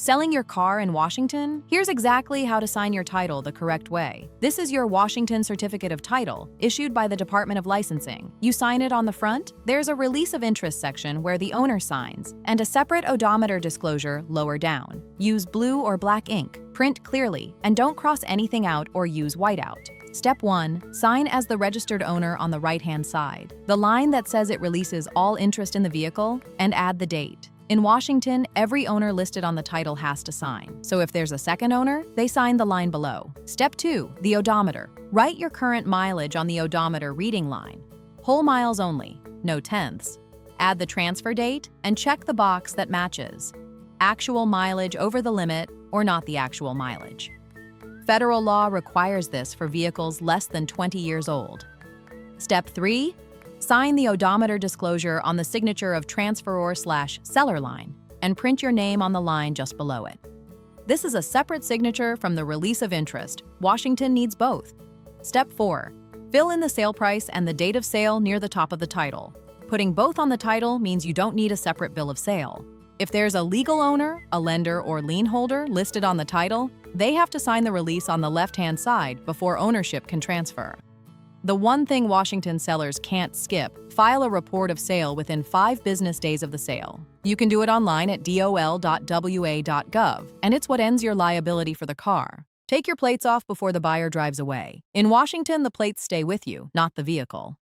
Selling your car in Washington? Here's exactly how to sign your title the correct way. This is your Washington Certificate of Title, issued by the Department of Licensing. You sign it on the front. There's a release of interest section where the owner signs, and a separate odometer disclosure lower down. Use blue or black ink. Print clearly, and don't cross anything out or use whiteout. Step 1. Sign as the registered owner on the right-hand side. The line that says it releases all interest in the vehicle, and add the date. In Washington, every owner listed on the title has to sign. So if there's a second owner, they sign the line below. Step 2. The odometer. Write your current mileage on the odometer reading line. Whole miles only, no tenths. Add the transfer date and check the box that matches. Actual mileage over the limit or not the actual mileage. Federal law requires this for vehicles less than 20 years old. Step 3. Sign the odometer disclosure on the signature of transferor/seller line and print your name on the line just below it. This is a separate signature from the release of interest. Washington needs both. Step 4. Fill in the sale price and the date of sale near the top of the title. Putting both on the title means you don't need a separate bill of sale. If there's a legal owner, a lender, or lien holder listed on the title, they have to sign the release on the left-hand side before ownership can transfer. The one thing Washington sellers can't skip: file a report of sale within 5 business days of the sale. You can do it online at dol.wa.gov, and it's what ends your liability for the car. Take your plates off before the buyer drives away. In Washington, the plates stay with you, not the vehicle.